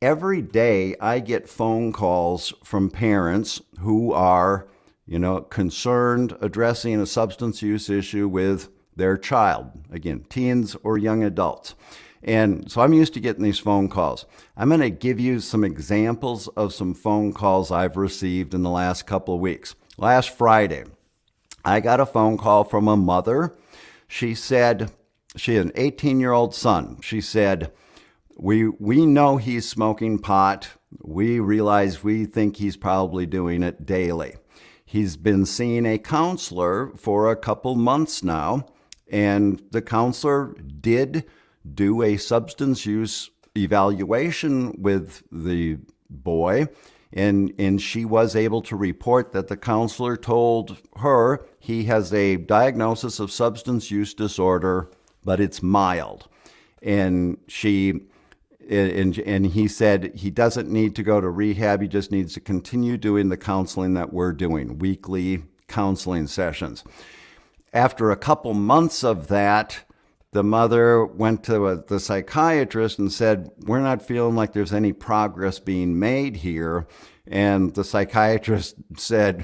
every day I get phone calls from parents who are, concerned addressing a substance use issue with their child, again, teens or young adults. And so I'm used to getting these phone calls. I'm going to give you some examples of some phone calls I've received in the last couple of weeks. Last Friday, I got a phone call from a mother. She said, she had an 18-year-old son. She said, we know he's smoking pot. We think he's probably doing it daily. He's been seeing a counselor for a couple months now, and the counselor did do a substance use evaluation with the boy, and she was able to report that the counselor told her he has a diagnosis of substance use disorder, but it's mild. And he said he doesn't need to go to rehab. He just needs to continue doing the counseling that we're doing, weekly counseling sessions. After a couple months of that, the mother went to the psychiatrist and said, we're not feeling like there's any progress being made here. And the psychiatrist said,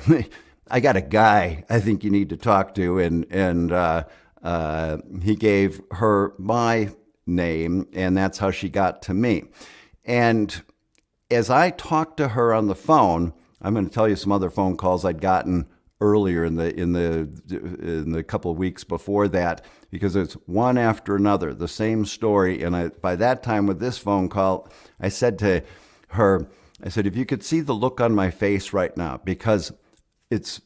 I got a guy I think you need to talk to. And he gave her my name, and that's how she got to me. And as I talked to her on the phone, I'm going to tell you some other phone calls I'd gotten earlier in the couple of weeks before that, because it's one after another, the same story. And by that time with this phone call, I said to her, if you could see the look on my face right now, because it's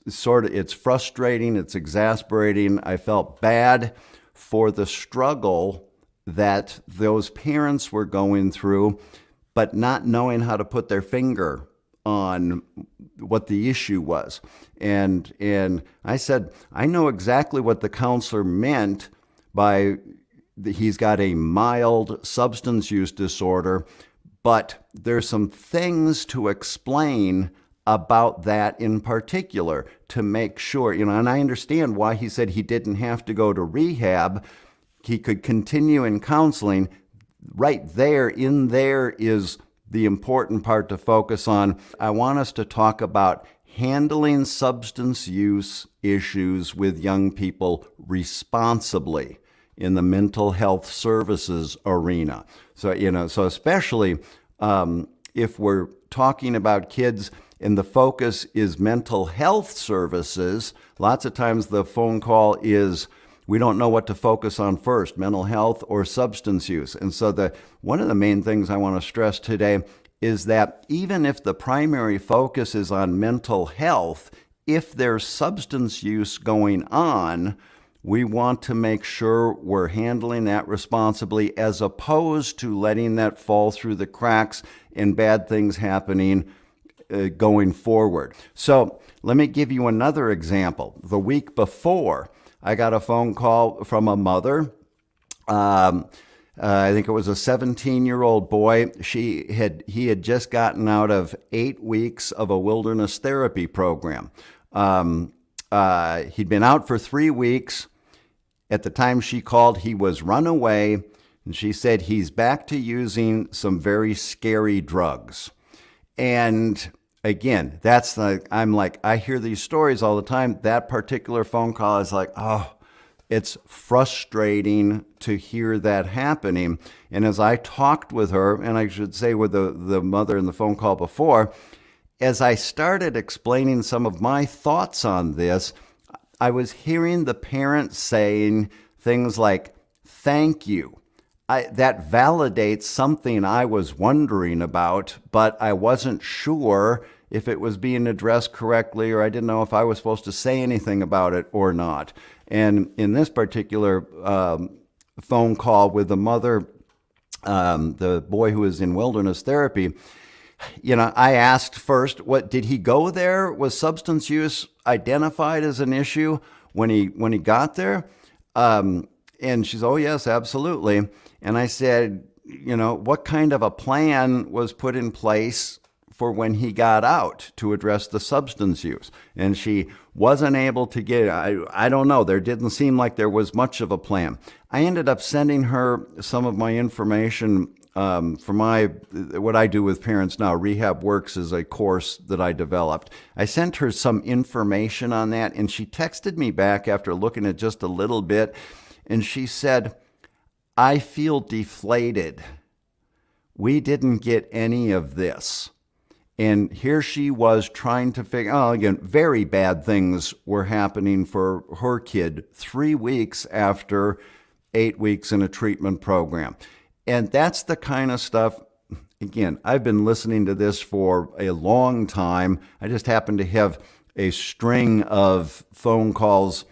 frustrating, it's exasperating. I felt bad for the struggle that those parents were going through, but not knowing how to put their finger on what the issue was. And I said, I know exactly what the counselor meant by he's got a mild substance use disorder, but there's some things to explain about that in particular to make sure, and I understand why he said he didn't have to go to rehab. He could continue in counseling. Right there, in there is the important part to focus on. I want us to talk about handling substance use issues with young people responsibly in the mental health services arena. So, especially if we're talking about kids and the focus is mental health services, lots of times the phone call is, we don't know what to focus on first, mental health or substance use. And so one of the main things I want to stress today is that even if the primary focus is on mental health, if there's substance use going on, we want to make sure we're handling that responsibly, as opposed to letting that fall through the cracks and bad things happening going forward. So let me give you another example. The week before, I got a phone call from a mother. I think it was a 17-year-old boy. He had just gotten out of 8 weeks of a wilderness therapy program. He'd been out for 3 weeks. At the time she called, he was run away, and she said he's back to using some very scary drugs. And again, I hear these stories all the time. That particular phone call is like, oh, it's frustrating to hear that happening. And as I talked with her, and I should say with the mother in the phone call before, as I started explaining some of my thoughts on this, I was hearing the parents saying things like, thank you. That validates something I was wondering about, but I wasn't sure if it was being addressed correctly, or I didn't know if I was supposed to say anything about it or not. And in this particular phone call with the mother, the boy who was in wilderness therapy, I asked first, what did he go there? Was substance use identified as an issue when he got there? And she's, oh yes, absolutely. And I said, what kind of a plan was put in place for when he got out to address the substance use? And she wasn't able to get, I don't know, there didn't seem like there was much of a plan. I ended up sending her some of my information for what I do with parents now, Rehab Works is a course that I developed. I sent her some information on that, and she texted me back after looking at just a little bit, and she said, "I feel deflated. We didn't get any of this." And here she was trying to figure out, again, very bad things were happening for her kid 3 weeks after 8 weeks in a treatment program. And that's the kind of stuff, again, I've been listening to this for a long time. I just happen to have a string of phone calls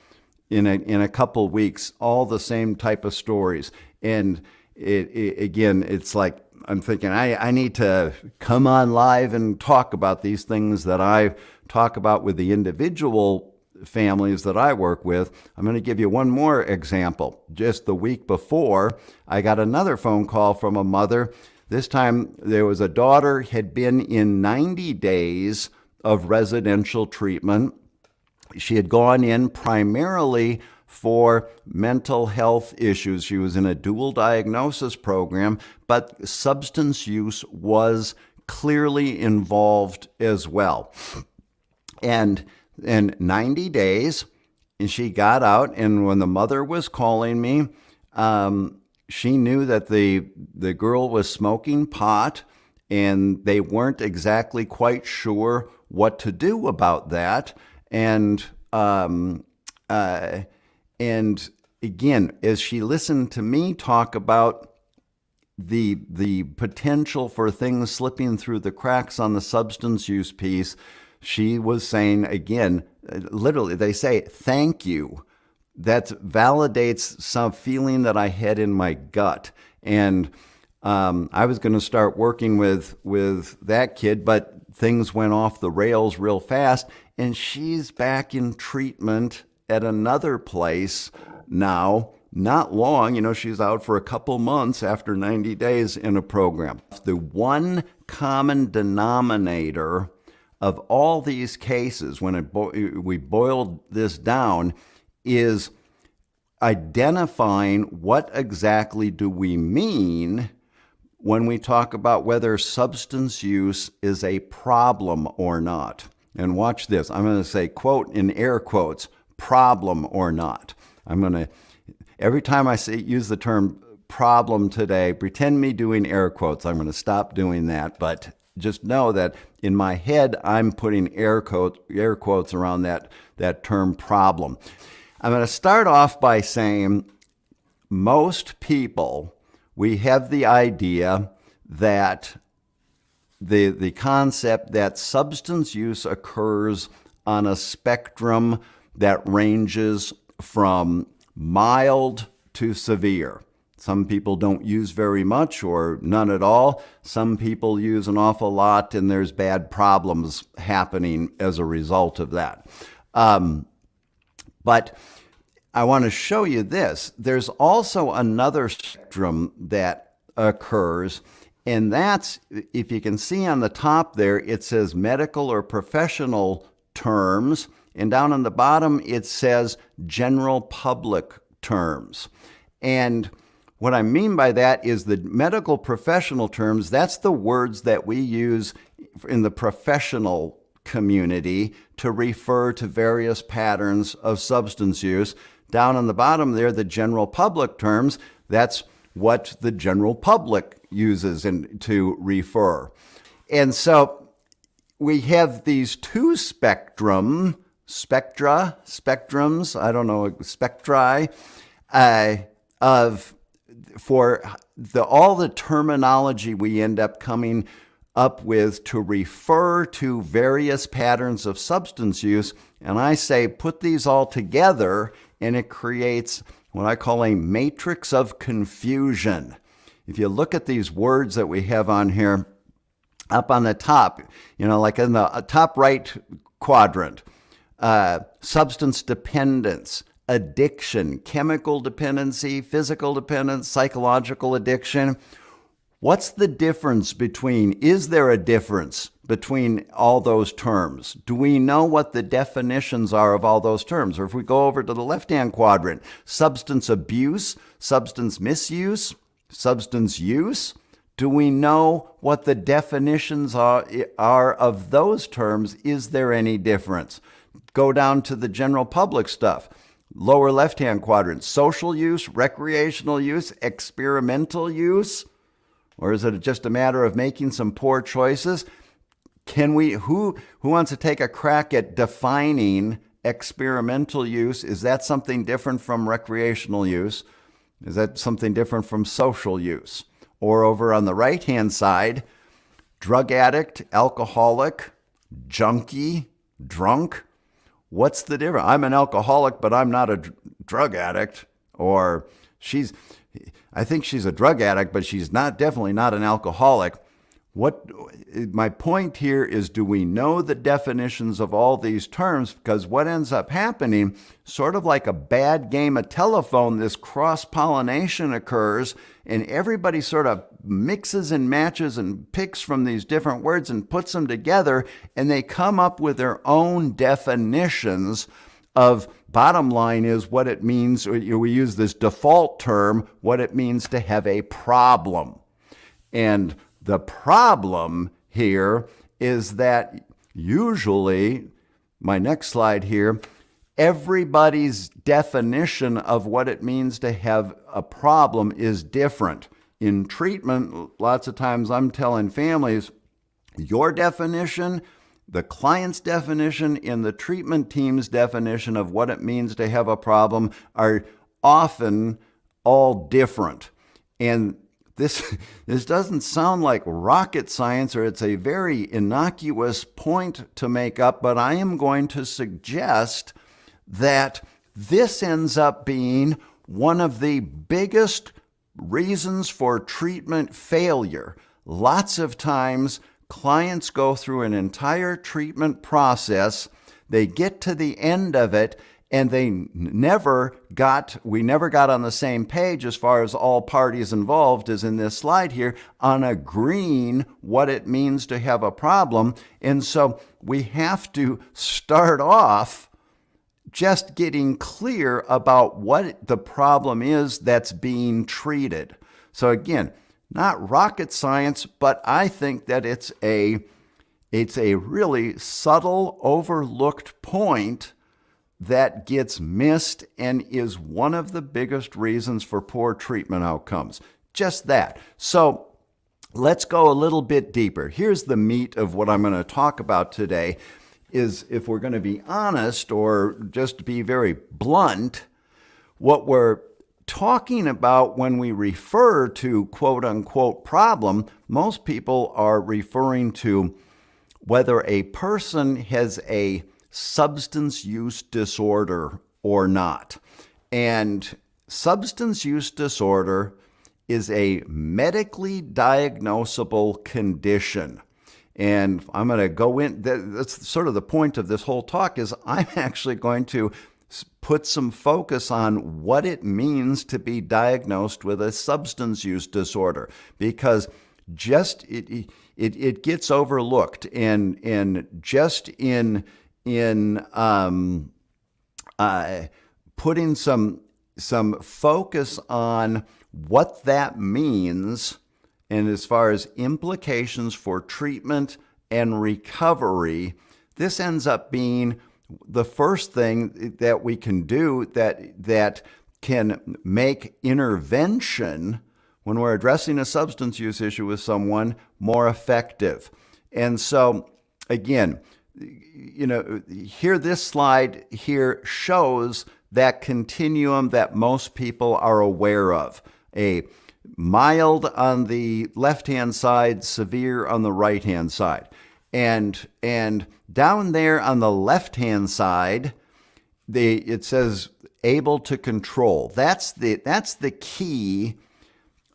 in a couple weeks, all the same type of stories. And again, it's like, I'm thinking I need to come on live and talk about these things that I talk about with the individual families that I work with. I'm going to give you one more example. Just the week before, I got another phone call from a mother. This time there was a daughter had been in 90 days of residential treatment. She had gone in primarily for mental health issues. She was in a dual diagnosis program, but substance use was clearly involved as well. And in 90 days, and she got out, and when the mother was calling me, she knew that the girl was smoking pot, and they weren't exactly quite sure what to do about that. And again, as she listened to me talk about the potential for things slipping through the cracks on the substance use piece, she was saying, again, literally, they say, "Thank you." That validates some feeling that I had in my gut. And I was going to start working with that kid, but things went off the rails real fast. And she's back in treatment at another place now, not long. She's out for a couple months after 90 days in a program. The one common denominator of all these cases, when we boiled this down, is identifying what exactly do we mean when we talk about whether substance use is a problem or not. And watch this. I'm going to say, quote, in air quotes, problem or not. Every time I use the term problem today, pretend me doing air quotes. I'm going to stop doing that, but just know that in my head, I'm putting air quotes around that term problem. I'm going to start off by saying most people, we have the idea that the concept that substance use occurs on a spectrum that ranges from mild to severe. Some people don't use very much or none at all. Some people use an awful lot, and there's bad problems happening as a result of that. But I want to show you this. There's also another spectrum that occurs, and that's, if you can see on the top there, it says medical or professional terms, and down on the bottom it says general public terms. And what I mean by that is the medical professional terms, that's the words that we use in the professional community to refer to various patterns of substance use. Down on the bottom there, the general public terms, that's what the general public uses to refer. And so we have these two spectrums, spectri, for all the terminology we end up coming up with to refer to various patterns of substance use. And I say, put these all together, and it creates what I call a matrix of confusion. If you look at these words that we have on here, up on the top, like in the top right quadrant, substance dependence, addiction, chemical dependency, physical dependence, psychological addiction. What's the difference is there a difference between all those terms? Do we know what the definitions are of all those terms? Or if we go over to the left-hand quadrant, substance abuse, substance misuse, substance use, Do we know what the definitions are of those terms? Is there any difference? Go down to the general public stuff. Lower left-hand quadrant, social use, recreational use, experimental use, or is it just a matter of making some poor choices? Who wants to take a crack at defining experimental use? Is that something different from recreational use? Is that something different from social use? Or over on the right-hand side, drug addict, alcoholic, junkie, drunk. What's the difference? I'm an alcoholic, but I'm not a drug addict. Or I think she's a drug addict, but she's definitely not an alcoholic. My point here is, do we know the definitions of all these terms? Because what ends up happening, sort of like a bad game of telephone, this cross-pollination occurs, and everybody sort of mixes and matches and picks from these different words and puts them together, and they come up with their own definitions of, bottom line is what it means. We use this default term, what it means to have a problem. And the problem here is that usually, my next slide here, everybody's definition of what it means to have a problem is different. In treatment, lots of times I'm telling families, your definition, the client's definition, and the treatment team's definition of what it means to have a problem are often all different. And this doesn't sound like rocket science, or it's a very innocuous point to make up, but I am going to suggest that this ends up being one of the biggest reasons for treatment failure. Lots of times, clients go through an entire treatment process, they get to the end of it, and we never got on the same page as far as all parties involved, as in this slide here, on agreeing what it means to have a problem. And so we have to start off just getting clear about what the problem is that's being treated. So again, not rocket science, but I think that it's a really subtle, overlooked point that gets missed and is one of the biggest reasons for poor treatment outcomes. Just that. So let's go a little bit deeper. Here's the meat of what I'm going to talk about today, is, if we're going to be honest or just be very blunt, what we're talking about when we refer to quote unquote problem, most people are referring to whether a person has a substance use disorder or not. And substance use disorder is a medically diagnosable condition. And I'm going to go in, that's sort of the point of this whole talk, is I'm actually going to put some focus on what it means to be diagnosed with a substance use disorder, because just it gets overlooked, and just in putting some focus on what that means, and as far as implications for treatment and recovery, this ends up being the first thing that we can do that can make intervention when we're addressing a substance use issue with someone more effective. And so, again, this slide here shows that continuum that most people are aware of. A mild on the left-hand side, severe on the right-hand side. And down there on the left-hand side, it says able to control. That's the key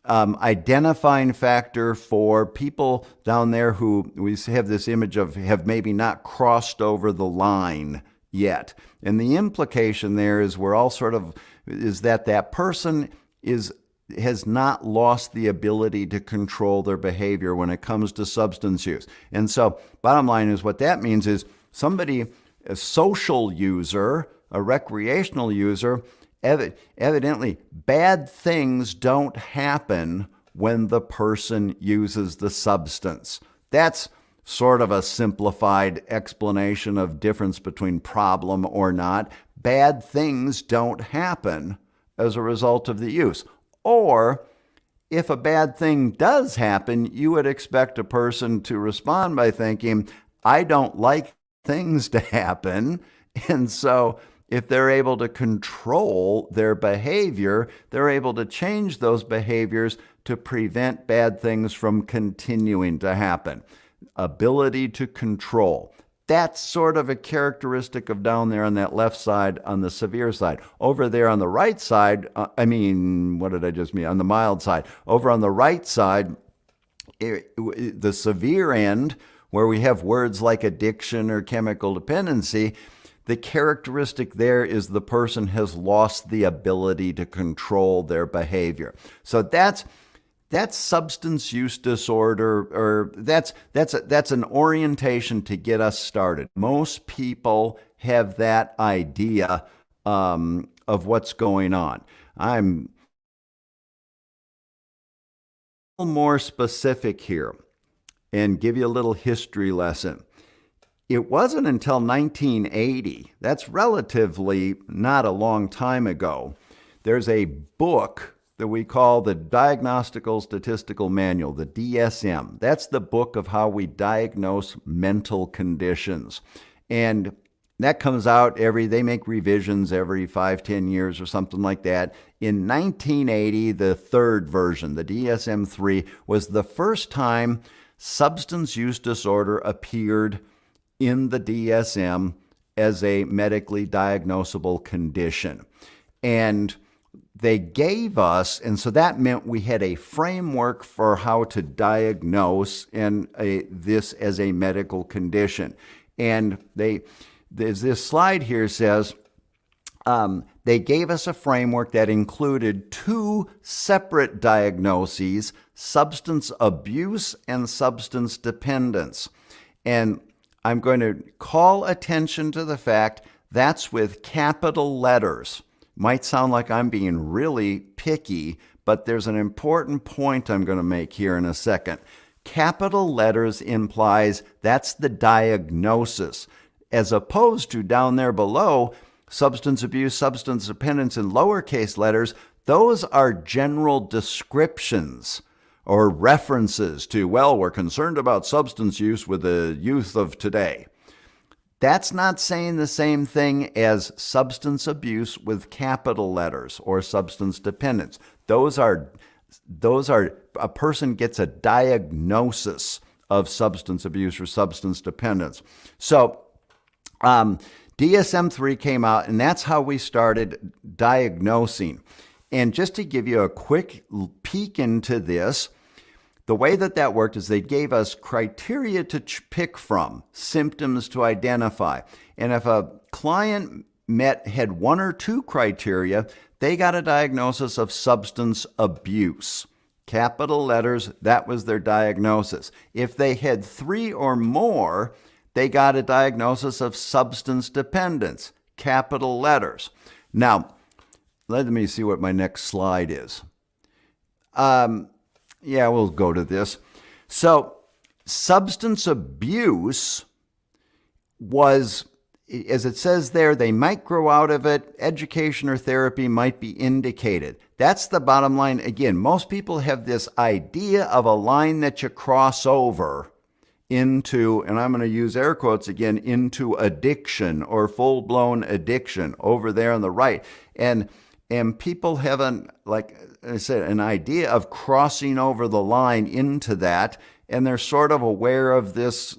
identifying factor for people down there who we have this image of have maybe not crossed over the line yet. And the implication there is that person has not lost the ability to control their behavior when it comes to substance use. And so bottom line is, what that means is somebody, a social user, a recreational user, evidently bad things don't happen when the person uses the substance. That's sort of a simplified explanation of difference between problem or not. Bad things don't happen as a result of the use. Or if a bad thing does happen, you would expect a person to respond by thinking, I don't like things to happen. And so if they're able to control their behavior, they're able to change those behaviors to prevent bad things from continuing to happen. Ability to control. That's sort of a characteristic of down there on that left side, on the severe side. Over there on the right side, what did I just mean? On the mild side. Over on the right side, the severe end, where we have words like addiction or chemical dependency, the characteristic there is the person has lost the ability to control their behavior. So that's substance use disorder, or that's an orientation to get us started. Most people have that idea of what's going on. I'm a little more specific here and give you a little history lesson. It wasn't until 1980, that's relatively not a long time ago, there's a book that we call the Diagnostical Statistical Manual, the DSM. That's the book of how we diagnose mental conditions. And that comes out they make revisions every 5-10 years or something like that. In 1980, the third version, the DSM-3, was the first time substance use disorder appeared in the DSM as a medically diagnosable condition. And they gave us, and so that meant we had a framework for how to diagnose this as a medical condition. And there's this slide here says, they gave us a framework that included two separate diagnoses, substance abuse and substance dependence. And I'm going to call attention to the fact that's with capital letters. Might sound like I'm being really picky, but there's an important point I'm going to make here in a second. Capital letters implies that's the diagnosis, as opposed to down there below, substance abuse, substance dependence in lowercase letters. Those are general descriptions or references to, well, we're concerned about substance use with the youth of today. That's not saying the same thing as substance abuse with capital letters or substance dependence. Those are a person gets a diagnosis of substance abuse or substance dependence. So DSM-3 came out, and that's how we started diagnosing. And just to give you a quick peek into this, the way that worked is they gave us criteria to pick from, symptoms to identify. And if a client had one or two criteria, they got a diagnosis of substance abuse. Capital letters, that was their diagnosis. If they had three or more, they got a diagnosis of substance dependence. Capital letters. Now, let me see what my next slide is. Yeah, we'll go to this. So substance abuse was, as it says there, they might grow out of it. Education or therapy might be indicated. That's the bottom line. Again, most people have this idea of a line that you cross over into, and I'm going to use air quotes again, into addiction or full-blown addiction over there on the right. And people have like I said, an idea of crossing over the line into that, and they're sort of aware of this.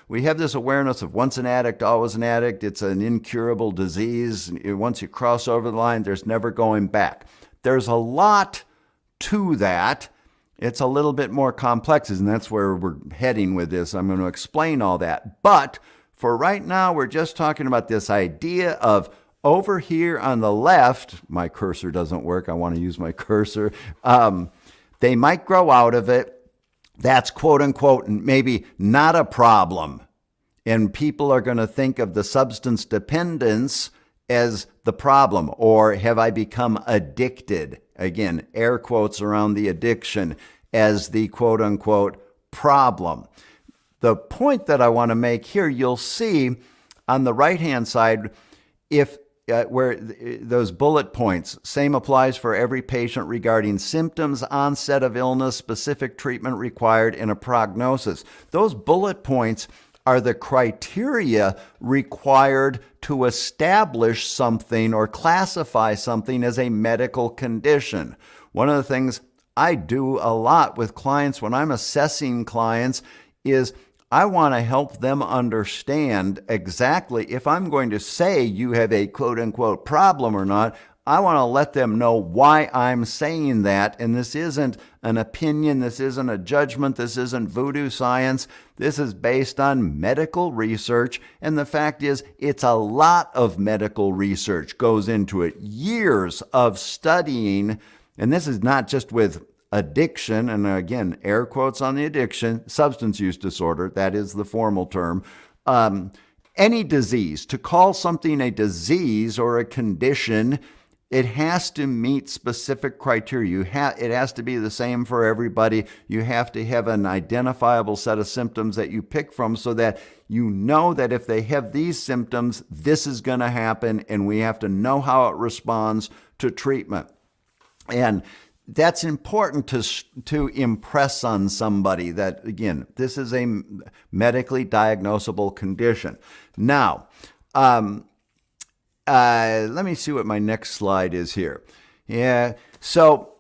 We have this awareness of once an addict, always an addict. It's an incurable disease. Once you cross over the line, there's never going back. There's a lot to that. It's a little bit more complex, and that's where we're heading with this. I'm going to explain all that. But for right now, we're just talking about this idea of over here on the left, my cursor doesn't work. I want to use my cursor. They might grow out of it. That's quote unquote maybe not a problem. And people are going to think of the substance dependence as the problem, or have I become addicted? Again, air quotes around the addiction as the quote unquote problem. The point that I want to make here, you'll see on the right-hand side, if where those bullet points, same applies for every patient regarding symptoms, onset of illness, specific treatment required, and a prognosis. Those bullet points are the criteria required to establish something or classify something as a medical condition. One of the things I do a lot with clients when I'm assessing clients is I want to help them understand exactly if I'm going to say you have a quote unquote problem or not. I want to let them know why I'm saying that. And this isn't an opinion. This isn't a judgment. This isn't voodoo science. This is based on medical research. And the fact is, it's a lot of medical research goes into it. Years of studying. And this is not just with addiction, and again, air quotes on the addiction, substance use disorder, that is the formal term. Any disease, to call something a disease or a condition, it has to meet specific criteria. It has to be the same for everybody. You have to have an identifiable set of symptoms that you pick from so that you know that if they have these symptoms, this is going to happen, and we have to know how it responds to treatment. And that's important to impress on somebody that, again, this is a medically diagnosable condition. Now, let me see what my next slide is here. Yeah, so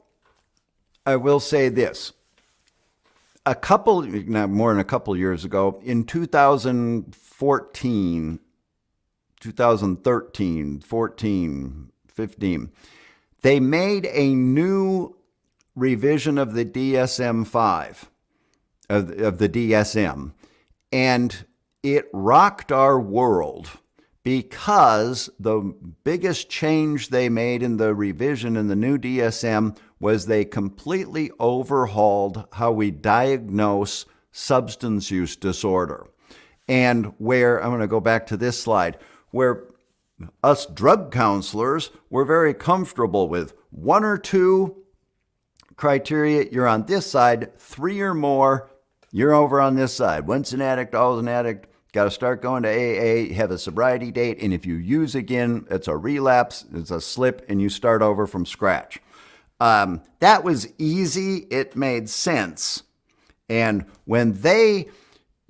I will say this. More than a couple years ago, in 2013, 14, 15, they made a new revision of the DSM-5, of the DSM, and it rocked our world because the biggest change they made in the revision in the new DSM was they completely overhauled how we diagnose substance use disorder. And where, I'm going to go back to this slide, where us drug counselors were very comfortable with one or two criteria, you're on this side, three or more, you're over on this side. Once an addict, always an addict, got to start going to AA, have a sobriety date, and if you use again, it's a relapse, it's a slip, and you start over from scratch. That was easy, it made sense. And when they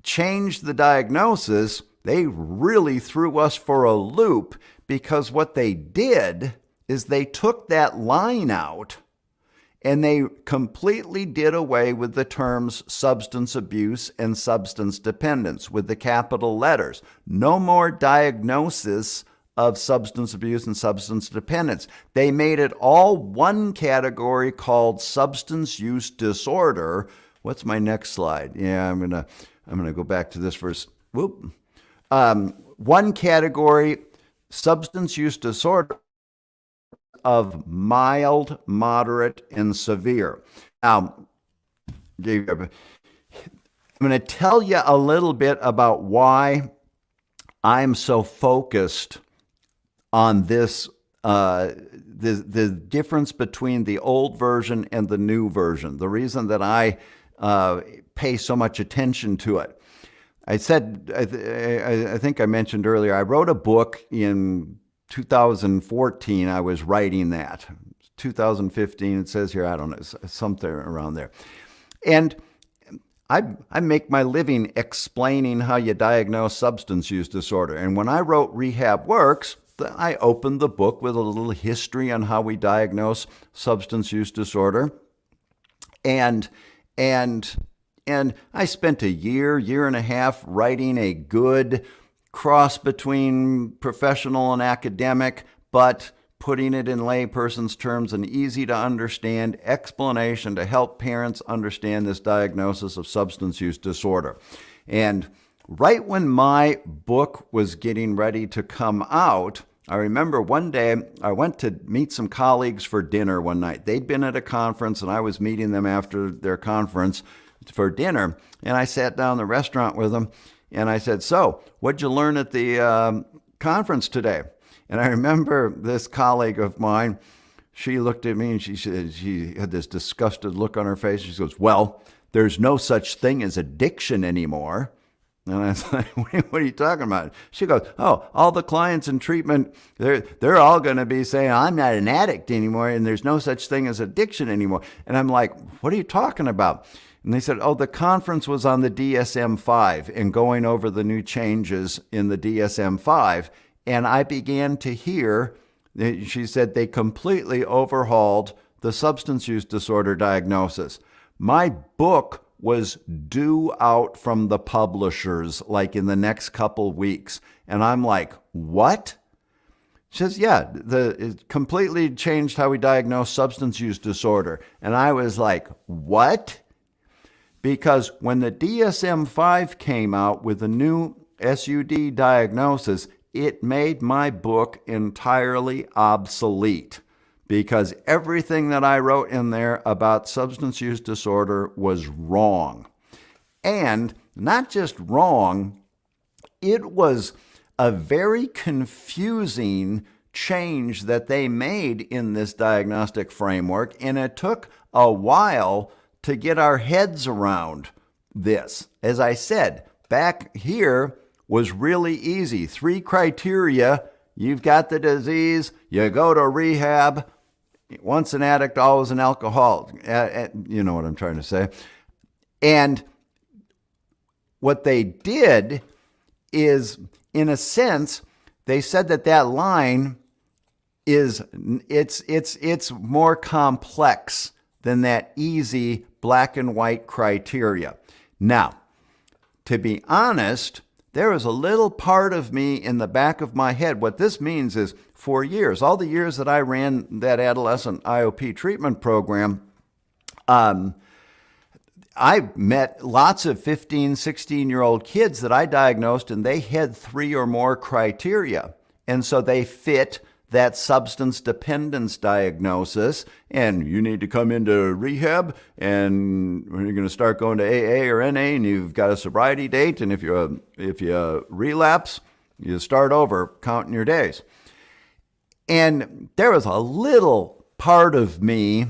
changed the diagnosis, they really threw us for a loop, because what they did is they took that line out and they completely did away with the terms substance abuse and substance dependence with the capital letters. No more diagnosis of substance abuse and substance dependence. They made it all one category called substance use disorder. What's my next slide? Yeah, I'm gonna go back to this first. Whoop. One category, substance use disorder, of mild, moderate, and severe. Now, I'm going to tell you a little bit about why I'm so focused on this, the difference between the old version and the new version, the reason that I pay so much attention to it. I said, I think I mentioned earlier, I wrote a book in 2014, I was writing that. 2015, it says here, I don't know, something around there. And I make my living explaining how you diagnose substance use disorder. And when I wrote Rehab Works, I opened the book with a little history on how we diagnose substance use disorder. And I spent a year and a half writing a good cross between professional and academic, but putting it in layperson's terms, an easy to understand explanation to help parents understand this diagnosis of substance use disorder. And right when my book was getting ready to come out, I remember one day I went to meet some colleagues for dinner one night. They'd been at a conference and I was meeting them after their conference for dinner. And I sat down in the restaurant with them and I said, "So, what'd you learn at the conference today?" And I remember this colleague of mine, she looked at me and she said, she had this disgusted look on her face. She goes, well, there's no such thing as addiction anymore. And I was like, what are you talking about? She goes, oh, all the clients in treatment, they're all going to be saying, I'm not an addict anymore, and there's no such thing as addiction anymore. And I'm like, what are you talking about? And they said, oh, the conference was on the DSM-5 and going over the new changes in the DSM-5. And I began to hear, she said, they completely overhauled the substance use disorder diagnosis. My book was due out from the publishers like in the next couple weeks. And I'm like, what? She says, yeah, it completely changed how we diagnose substance use disorder. And I was like, what? Because when the DSM-5 came out with the new SUD diagnosis, it made my book entirely obsolete, because everything that I wrote in there about substance use disorder was wrong. And not just wrong, it was a very confusing change that they made in this diagnostic framework, and it took a while to get our heads around this. As I said, back here was really easy. 3 criteria: you've got the disease, you go to rehab, once an addict, always an alcoholic. You know what I'm trying to say. And what they did is, in a sense, they said that line is, it's more complex than that easy black and white criteria. Now, to be honest, there was a little part of me in the back of my head. What this means is, for years, all the years that I ran that adolescent IOP treatment program, I met lots of 15, 16-year-old kids that I diagnosed, and they had 3 or more criteria. And so they fit that substance dependence diagnosis, and you need to come into rehab, and you're going to start going to AA or NA, and you've got a sobriety date, and if you relapse, you start over counting your days. And there was a little part of me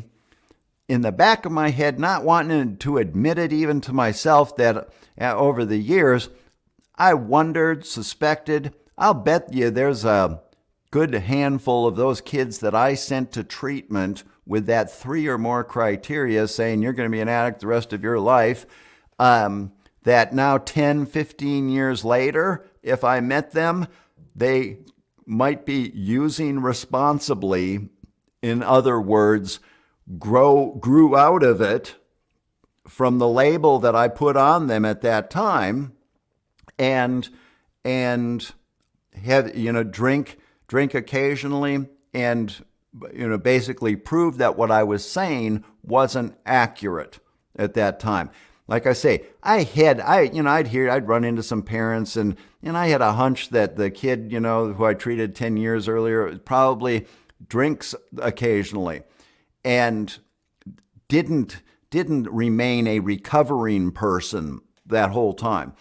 in the back of my head, not wanting to admit it even to myself, that over the years, I wondered, suspected. I'll bet you there's a good handful of those kids that I sent to treatment with that 3 or more criteria, saying you're going to be an addict the rest of your life, that now 10, 15 years later, if I met them, they might be using responsibly. In other words, grew out of it from the label that I put on them at that time, and have, drink occasionally, and basically prove that what I was saying wasn't accurate at that time. Like I say, I'd run into some parents, and I had a hunch that the kid, who I treated 10 years earlier probably drinks occasionally, and didn't remain a recovering person that whole time.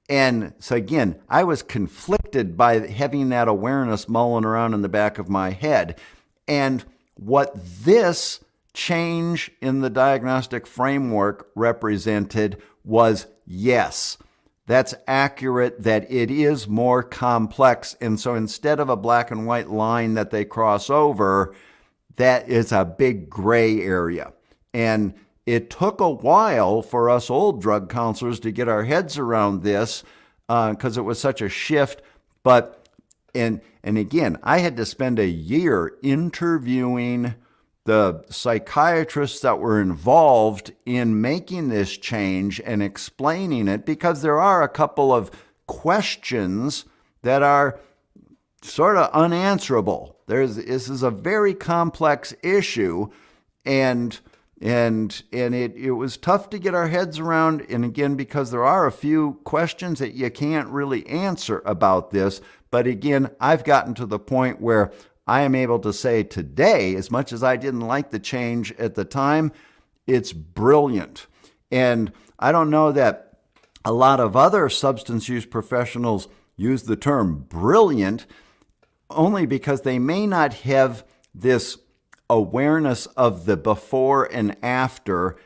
And so again, I was conflicted by having that awareness mulling around in the back of my head. And what this change in the diagnostic framework represented was, yes, that's accurate, that it is more complex. And so instead of a black and white line that they cross over, that is a big gray area. And it took a while for us old drug counselors to get our heads around this, because it was such a shift. And again, I had to spend a year interviewing the psychiatrists that were involved in making this change and explaining it, because there are a couple of questions that are sort of unanswerable. This is a very complex issue, and it was tough to get our heads around. And again, because there are a few questions that you can't really answer about this. But again, I've gotten to the point where I am able to say today, as much as I didn't like the change at the time, it's brilliant. And I don't know that a lot of other substance use professionals use the term brilliant. only because they may not have this awareness of the before and after,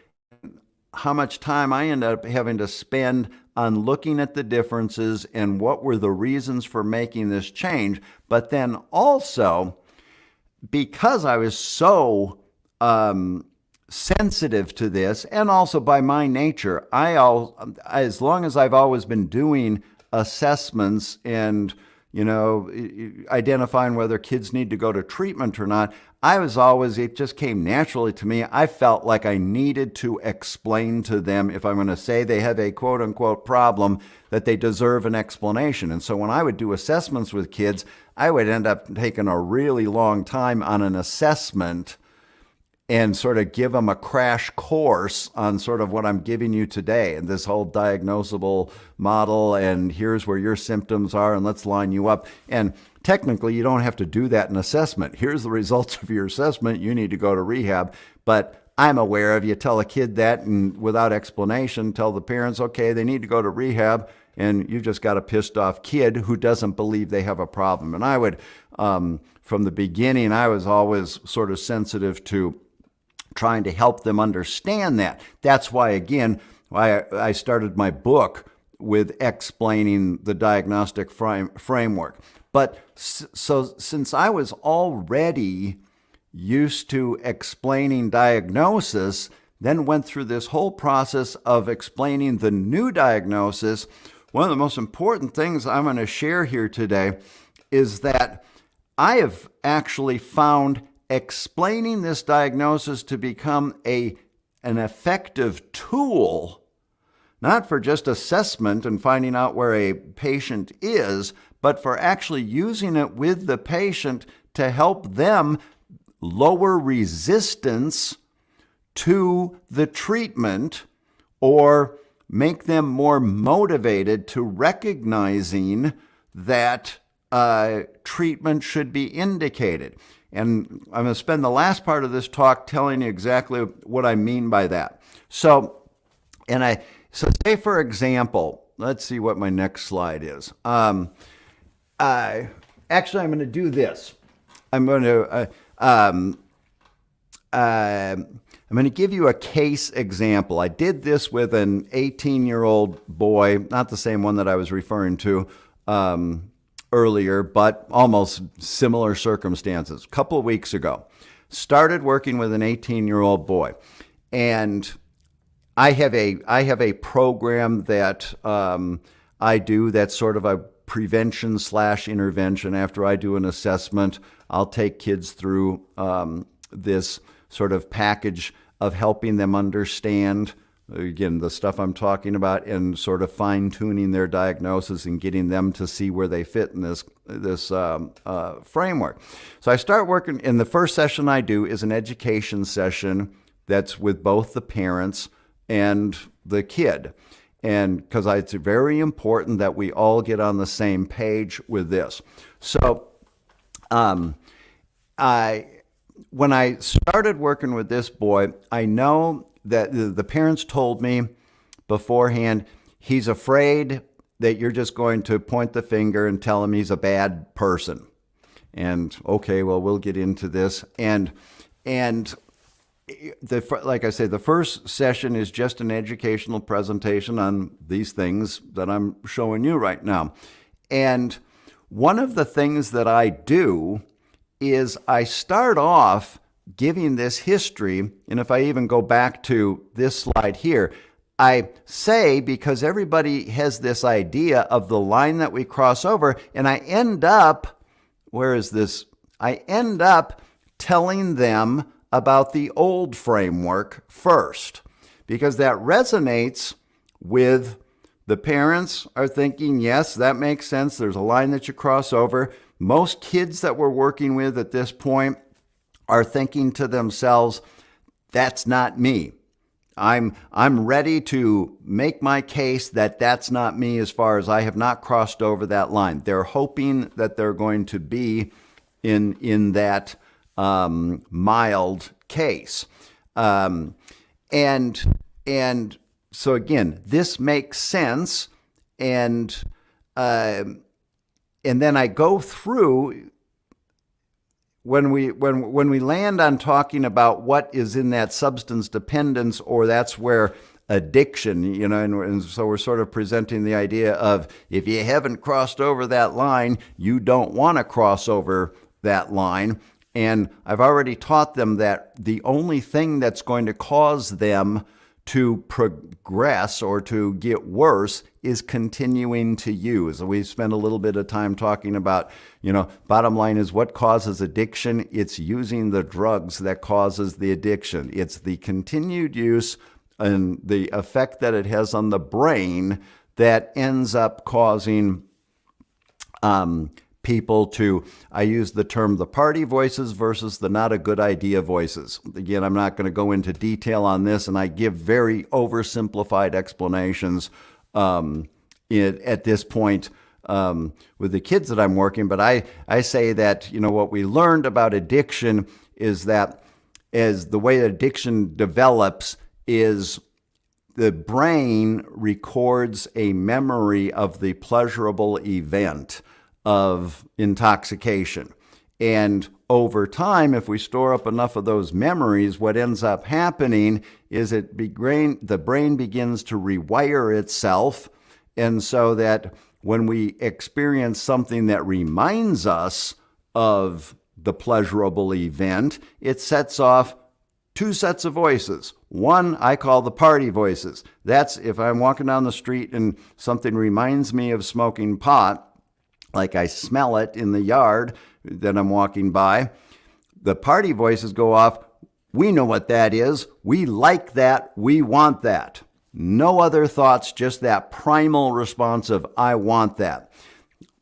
how much time I end up having to spend on looking at the differences and what were the reasons for making this change. But then also, because I was so sensitive to this, and also by my nature, as long as I've always been doing assessments and identifying whether kids need to go to treatment or not, it just came naturally to me. I felt like I needed to explain to them, if I'm going to say they have a quote unquote problem, that they deserve an explanation. And so when I would do assessments with kids, I would end up taking a really long time on an assessment and sort of give them a crash course on sort of what I'm giving you today and this whole diagnosable model, and here's where your symptoms are and let's line you up. And technically, you don't have to do that in assessment. Here's the results of your assessment. You need to go to rehab. But I'm aware of, you tell a kid that and without explanation, tell the parents, okay, they need to go to rehab, and you just got a pissed off kid who doesn't believe they have a problem. And I would, from the beginning, I was always sort of sensitive to trying to help them understand that. That's why, again, I started my book with explaining the diagnostic framework. But so since I was already used to explaining diagnosis, then went through this whole process of explaining the new diagnosis, one of the most important things I'm going to share here today is that I have actually found explaining this diagnosis to become an effective tool, not for just assessment and finding out where a patient is, but for actually using it with the patient to help them lower resistance to the treatment or make them more motivated to recognizing that treatment should be indicated. And I'm going to spend the last part of this talk telling you exactly what I mean by that. So say, for example, let's see what my next slide is. Actually, I'm going to do this. I'm going to give you a case example. I did this with an 18-year-old boy, not the same one that I was referring to earlier, but almost similar circumstances. A couple of weeks ago, started working with an 18-year-old boy, and I have a program that I do that's sort of a prevention/intervention. After I do an assessment, I'll take kids through this sort of package of helping them understand, again, the stuff I'm talking about, and sort of fine-tuning their diagnosis and getting them to see where they fit in this framework. So I start working, and the first session I do is an education session that's with both the parents and the kid. And because it's very important that we all get on the same page with this. So when I started working with this boy, I know that the parents told me beforehand, he's afraid that you're just going to point the finger and tell him he's a bad person. And okay, well, we'll get into this. And like I say, the first session is just an educational presentation on these things that I'm showing you right now. And one of the things that I do is I start off giving this history, and if I even go back to this slide here, I say, because everybody has this idea of the line that we cross over, and I end up, I end up telling them about the old framework first, because that resonates with the parents are thinking, yes, that makes sense. There's a line that you cross over. Most kids that we're working with at this point are thinking to themselves, that's not me. I'm ready to make my case that that's not me, as far as I have not crossed over that line. They're hoping that they're going to be in that mild case. And so again, this makes sense. And then I go through when we land on talking about what is in that substance dependence, or that's where addiction, and so we're sort of presenting the idea of, if you haven't crossed over that line, you don't want to cross over that line. And I've already taught them that the only thing that's going to cause them to progress or to get worse is continuing to use. We spent a little bit of time talking about, bottom line is, what causes addiction? It's using the drugs that causes the addiction. It's the continued use and the effect that it has on the brain that ends up causing people to, I use the term, the party voices versus the not a good idea voices. Again, I'm not going to go into detail on this, and I give very oversimplified explanations at this point with the kids that I'm working. But I say that, what we learned about addiction is that as the way that addiction develops is the brain records a memory of the pleasurable event of intoxication. And over time, if we store up enough of those memories, what ends up happening is the brain begins to rewire itself. And so that when we experience something that reminds us of the pleasurable event, it sets off two sets of voices. One I call the party voices. That's if I'm walking down the street and something reminds me of smoking pot, like I smell it in the yard that I'm walking by, the party voices go off. We know what that is. We like that. We want that. No other thoughts, just that primal response of, I want that.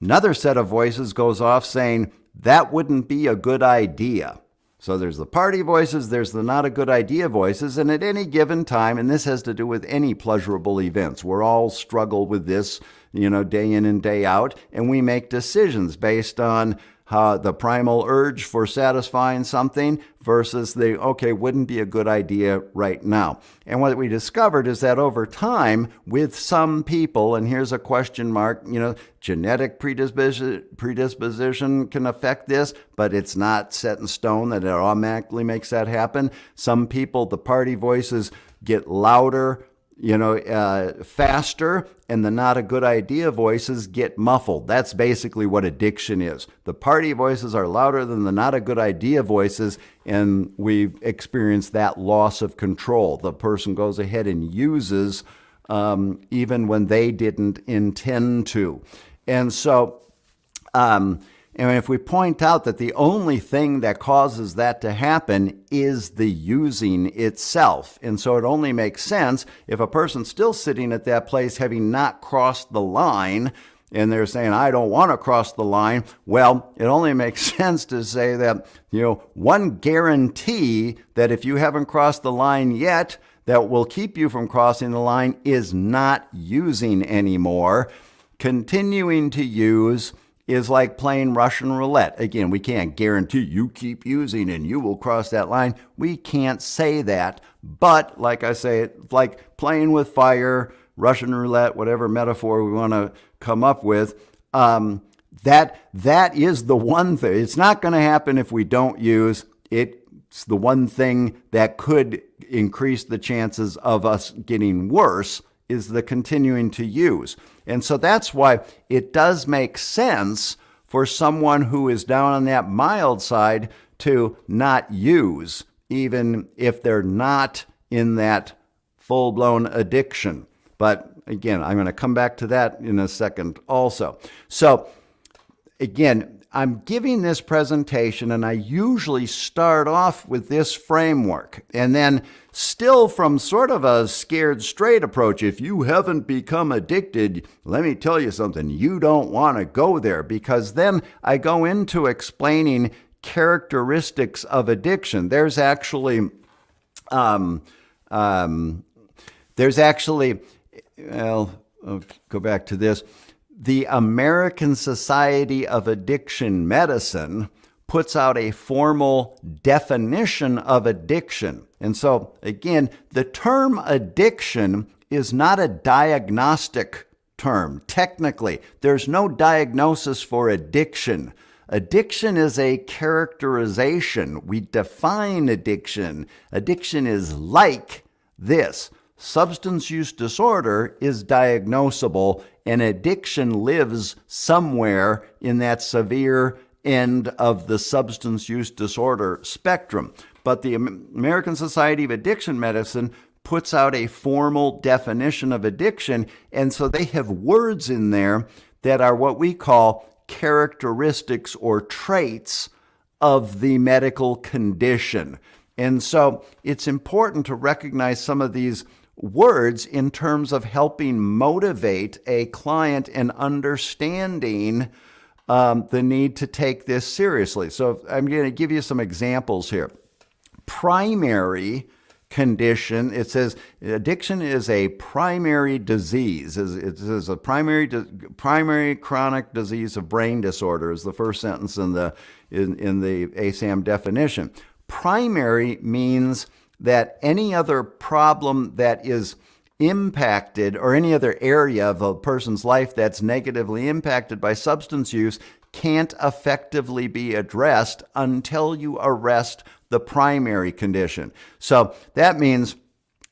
Another set of voices goes off saying, that wouldn't be a good idea. So there's the party voices, there's the not a good idea voices, and at any given time, and this has to do with any pleasurable events, we're all struggle with this, day in and day out, and we make decisions based on the primal urge for satisfying something versus wouldn't be a good idea right now. And what we discovered is that over time, with some people, and here's a question mark, genetic predisposition can affect this, but it's not set in stone that it automatically makes that happen. Some people, the party voices get louder, faster, and the not a good idea voices get muffled. That's basically what addiction is. The party voices are louder than the not a good idea voices, and we experience that loss of control. The person goes ahead and uses even when they didn't intend to. And so, and if we point out that the only thing that causes that to happen is the using itself. And so it only makes sense if a person's still sitting at that place having not crossed the line, and they're saying, I don't want to cross the line. Well, it only makes sense to say that, one guarantee that if you haven't crossed the line yet, that will keep you from crossing the line is not using anymore. Continuing to use is like playing Russian roulette. Again, we can't guarantee you keep using and you will cross that line. We can't say that. But like I say, it's like playing with fire, Russian roulette, whatever metaphor we want to come up with. That is the one thing. It's not going to happen if we don't use it. It's the one thing that could increase the chances of us getting worse is the continuing to use. And so that's why it does make sense for someone who is down on that mild side to not use, even if they're not in that full-blown addiction. But again, I'm going to come back to that in a second also. So again, I'm giving this presentation, and I usually start off with this framework, and then still from sort of a scared straight approach. If you haven't become addicted, let me tell you something, you don't want to go there, because then I go into explaining characteristics of addiction. There's actually, I'll go back to this. The American Society of Addiction Medicine puts out a formal definition of addiction. And so, again, the term addiction is not a diagnostic term. Technically, there's no diagnosis for addiction. Addiction is a characterization. We define addiction. Addiction is like this. Substance use disorder is diagnosable, and addiction lives somewhere in that severe end of the substance use disorder spectrum. But the American Society of Addiction Medicine puts out a formal definition of addiction, and so they have words in there that are what we call characteristics or traits of the medical condition. And so it's important to recognize some of these words in terms of helping motivate a client and understanding the need to take this seriously. So I'm going to give you some examples here. Primary condition, it says addiction is a primary disease. It is a primary chronic disease of brain disorder is the first sentence in the ASAM definition. Primary means that any other problem that is impacted, or any other area of a person's life that's negatively impacted by substance use, can't effectively be addressed until you arrest the primary condition. So that means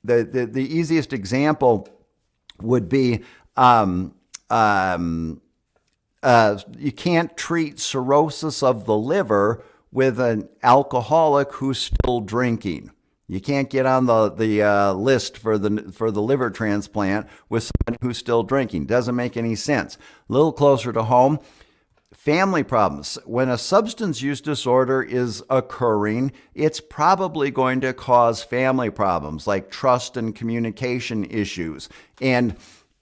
the easiest example would be you can't treat cirrhosis of the liver with an alcoholic who's still drinking. You can't get on the list for the liver transplant with someone who's still drinking. Doesn't make any sense. A little closer to home, family problems. When a substance use disorder is occurring, it's probably going to cause family problems like trust and communication issues. And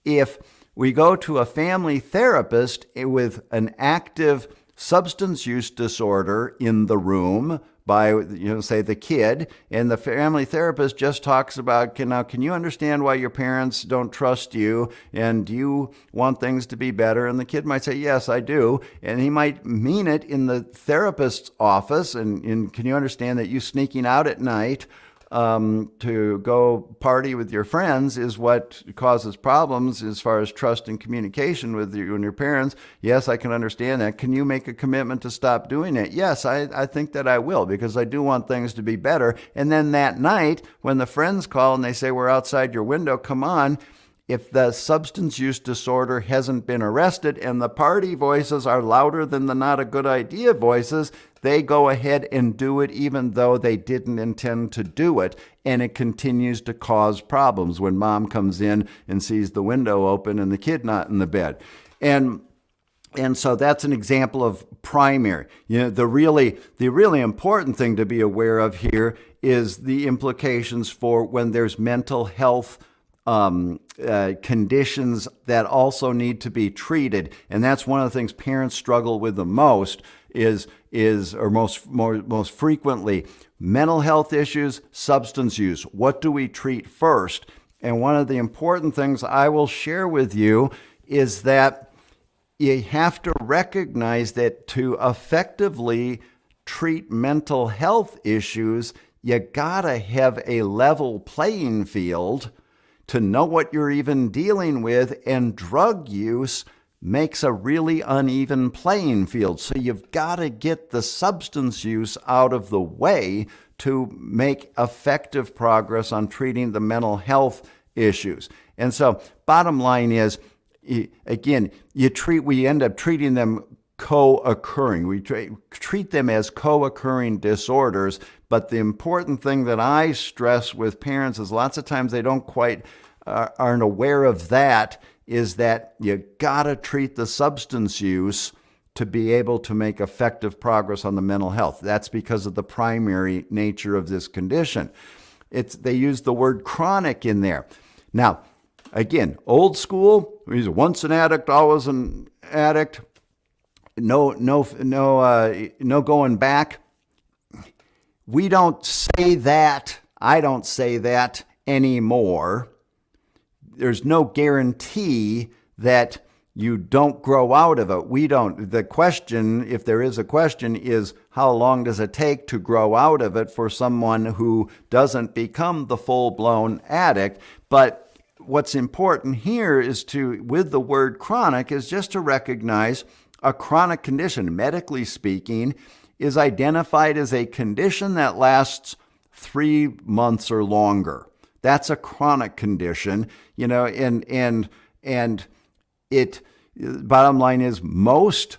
if we go to a family therapist with an active substance use disorder in the room, by, say the kid, and the family therapist just talks about, can you understand why your parents don't trust you, and do you want things to be better? And the kid might say, yes, I do. And he might mean it in the therapist's office, and can you understand that you sneaking out at night to go party with your friends is what causes problems as far as trust and communication with you and your parents? Yes, I can understand that. Can you make a commitment to stop doing it? Yes, I think that I will, because I do want things to be better. And then that night, when the friends call and they say, we're outside your window, come on. If the substance use disorder hasn't been arrested and the party voices are louder than the not a good idea voices, they go ahead and do it even though they didn't intend to do it. And it continues to cause problems when mom comes in and sees the window open and the kid not in the bed. And so that's an example of primary. The really important thing to be aware of here is the implications for when there's mental health conditions that also need to be treated. And that's one of the things parents struggle with the most or most frequently, mental health issues, substance use. What do we treat first? And one of the important things I will share with you is that you have to recognize that to effectively treat mental health issues, you gotta have a level playing field to know what you're even dealing with, and drug use makes a really uneven playing field. So you've got to get the substance use out of the way to make effective progress on treating the mental health issues. And so bottom line is, again, we end up treating them co-occurring. We treat them as co-occurring disorders, but the important thing that I stress with parents is lots of times they don't quite aren't aware of that, is that you gotta treat the substance use to be able to make effective progress on the mental health. That's because of the primary nature of this condition. They use the word chronic in there. Now, again, old school, he's once an addict, always an addict. No going back. We don't say that. I don't say that anymore. There's no guarantee that you don't grow out of it. We don't. The question, if there is a question, is how long does it take to grow out of it for someone who doesn't become the full-blown addict? But what's important here is with the word chronic, is just to recognize A chronic condition, medically speaking, is identified as a condition that lasts 3 months or longer. That's a chronic condition, and it, bottom line is, most,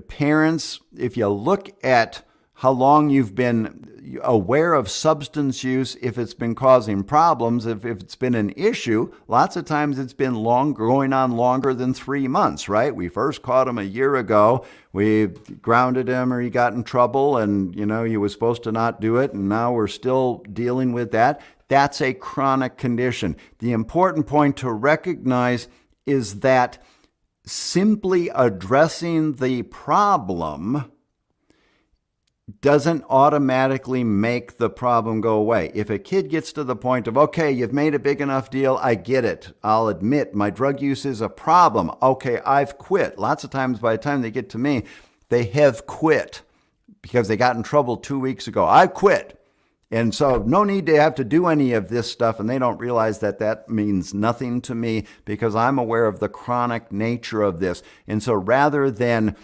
parents, if you look at how long you've been aware of substance use, if it's been causing problems, if it's been an issue, lots of times it's been going on longer than 3 months, right? We first caught him a year ago. We grounded him or he got in trouble and, he was supposed to not do it. And now we're still dealing with that. That's a chronic condition. The important point to recognize is that simply addressing the problem doesn't automatically make the problem go away. If a kid gets to the point of, okay, you've made a big enough deal, I get it. I'll admit my drug use is a problem. Okay, I've quit. Lots of times by the time they get to me, they have quit because they got in trouble 2 weeks ago. I quit. And so no need to have to do any of this stuff. And they don't realize that that means nothing to me because I'm aware of the chronic nature of this. And so rather than,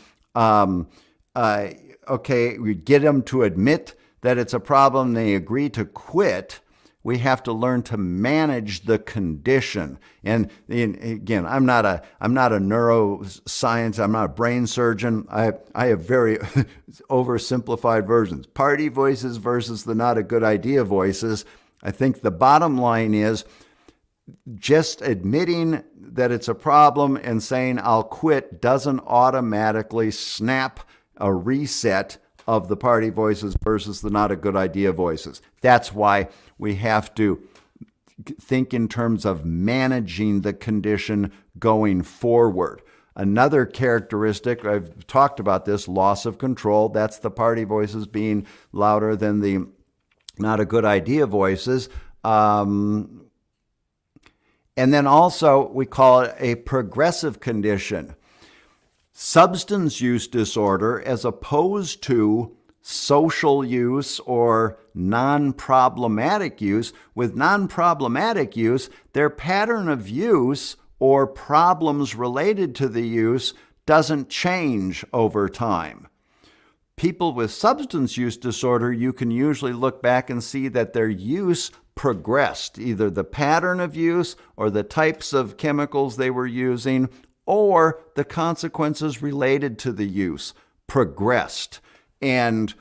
okay, we get them to admit that it's a problem, they agree to quit, we have to learn to manage the condition. And again, I'm not a neuroscience, I'm not a brain surgeon. I have very oversimplified versions. Party voices versus the not a good idea voices. I think the bottom line is just admitting that it's a problem and saying I'll quit doesn't automatically snap a reset of the party voices versus the not a good idea voices. That's why we have to think in terms of managing the condition going forward. Another characteristic, I've talked about this, loss of control. That's the party voices being louder than the not a good idea voices. And then also we call it a progressive condition. Substance use disorder, as opposed to social use or non-problematic use. With non-problematic use, their pattern of use or problems related to the use doesn't change over time. People with substance use disorder, you can usually look back and see that their use progressed, either the pattern of use or the types of chemicals they were using or the consequences related to the use progressed. And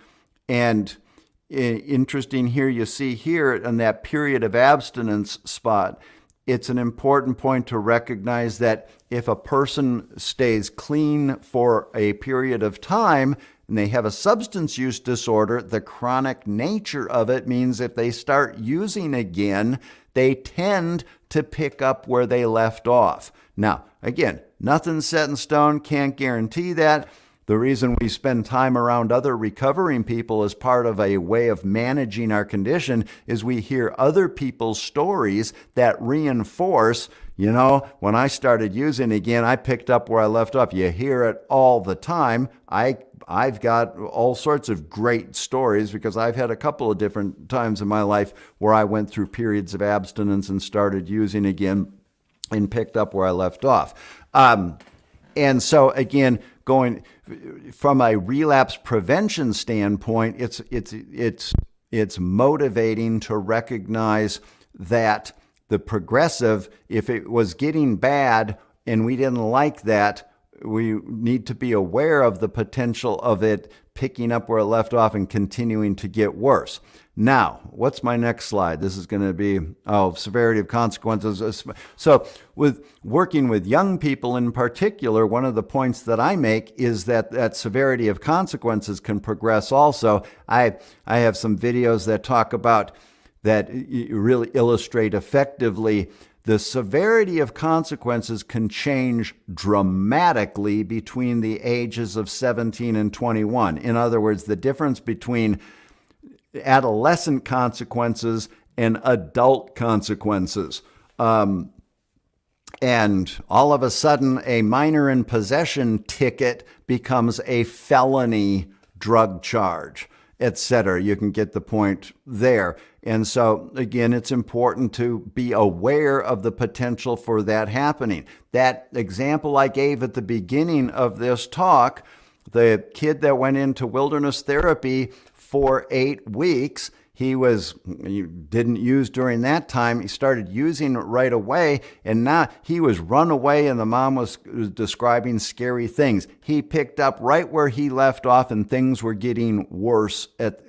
interesting here, you see here in that period of abstinence spot, it's an important point to recognize that if a person stays clean for a period of time and they have a substance use disorder, the chronic nature of it means if they start using again, they tend to pick up where they left off. Now, again, nothing's set in stone, can't guarantee that. The reason we spend time around other recovering people as part of a way of managing our condition is we hear other people's stories that reinforce, when I started using again, I picked up where I left off. You hear it all the time. I've got all sorts of great stories because I've had a couple of different times in my life where I went through periods of abstinence and started using again and picked up where I left off. And so again, going from a relapse prevention standpoint, it's motivating to recognize that the progressive, if it was getting bad and we didn't like that, we need to be aware of the potential of it picking up where it left off and continuing to get worse. Now, what's my next slide? This is going to be, severity of consequences. So with working with young people in particular, one of the points that I make is that severity of consequences can progress also. I have some videos that talk about that really illustrate effectively the severity of consequences can change dramatically between the ages of 17 and 21. In other words, the difference between adolescent consequences and adult consequences. And all of a sudden, a minor in possession ticket becomes a felony drug charge. etc. You can get the point there. And so, again, it's important to be aware of the potential for that happening. That example I gave at the beginning of this talk, the kid that went into wilderness therapy for 8 weeks, he didn't use during that time. He started using it right away, and now he was run away, and the mom was describing scary things. He picked up right where he left off, and things were getting worse at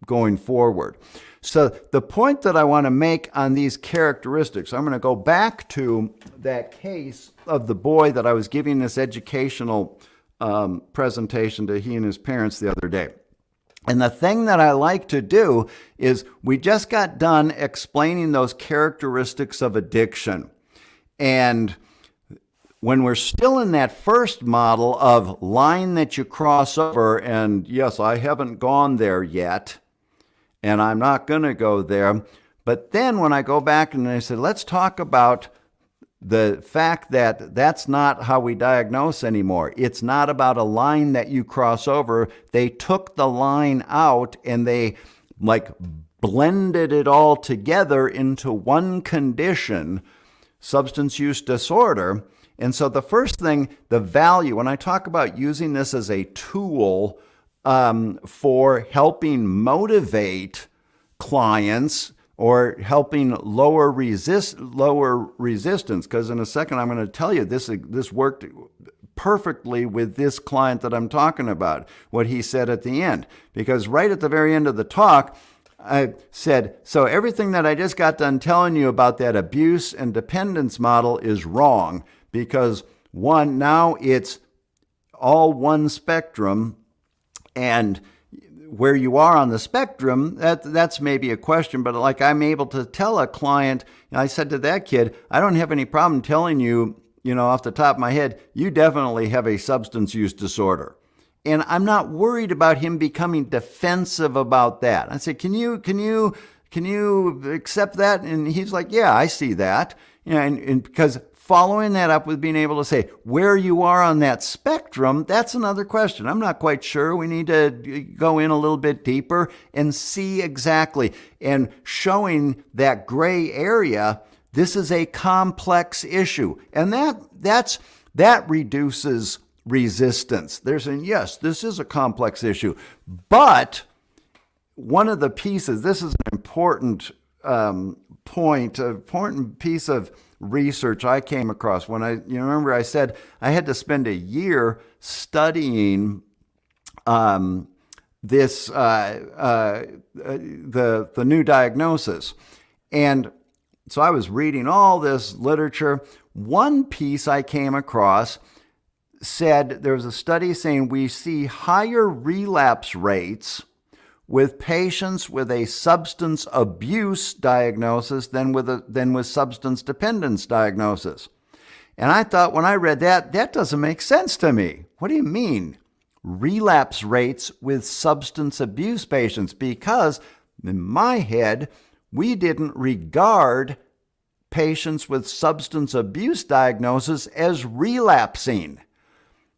going forward. So the point that I want to make on these characteristics, I'm going to go back to that case of the boy that I was giving this educational presentation to he and his parents the other day. And the thing that I like to do is we just got done explaining those characteristics of addiction. And when we're still in that first model of line that you cross over, and yes, I haven't gone there yet, and I'm not going to go there. But then when I go back and I said, let's talk about the fact that that's not how we diagnose anymore. It's not about a line that you cross over. They took the line out and they blended it all together into one condition, substance use disorder. And so the first thing, the value, when I talk about using this as a tool for helping motivate clients or helping lower resistance, because in a second I'm going to tell you this worked perfectly with this client that I'm talking about, what he said at the end. Because right at the very end of the talk, I said, so everything that I just got done telling you about that abuse and dependence model is wrong, because one, now it's all one spectrum, and where you are on the spectrum, that's maybe a question, but like I'm able to tell a client, I said to that kid, I don't have any problem telling you, off the top of my head, you definitely have a substance use disorder. And I'm not worried about him becoming defensive about that. I said, can you accept that? And he's like, yeah, I see that. And because following that up with being able to say where you are on that spectrum, that's another question. I'm not quite sure. We need to go in a little bit deeper and see exactly. And showing that gray area, this is a complex issue. And that reduces resistance. They're saying, yes, this is a complex issue. But one of the pieces, this is an important point, an important piece of research I came across when remember I said I had to spend a year studying this the new diagnosis, and so I was reading all this literature. One piece I came across said there was a study saying we see higher relapse rates with patients with a substance abuse diagnosis than with substance dependence diagnosis. And I thought when I read that doesn't make sense to me. What do you mean? Relapse rates with substance abuse patients? Because in my head, we didn't regard patients with substance abuse diagnosis as relapsing.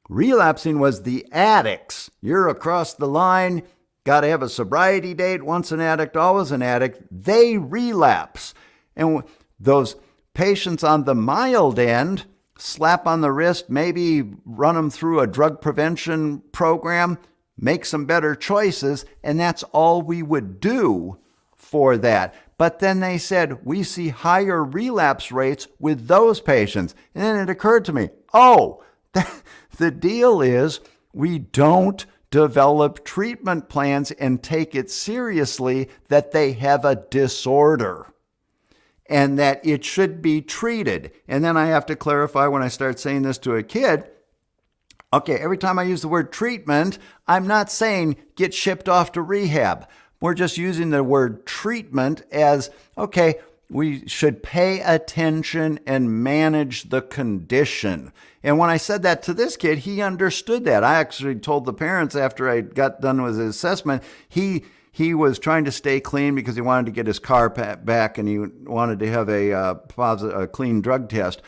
Relapsing was the addicts. You're across the line, got to have a sobriety date, once an addict, always an addict. They relapse. And those patients on the mild end, slap on the wrist, maybe run them through a drug prevention program, make some better choices, and that's all we would do for that. But then they said, we see higher relapse rates with those patients. And then it occurred to me, the deal is we don't develop treatment plans and take it seriously that they have a disorder and that it should be treated. And then I have to clarify when I start saying this to a kid, okay, every time I use the word treatment, I'm not saying get shipped off to rehab. We're just using the word treatment as, okay, we should pay attention and manage the condition. And when I said that to this kid, he understood that. I actually told the parents after I got done with his assessment, he was trying to stay clean because he wanted to get his car back and he wanted to have a clean drug test.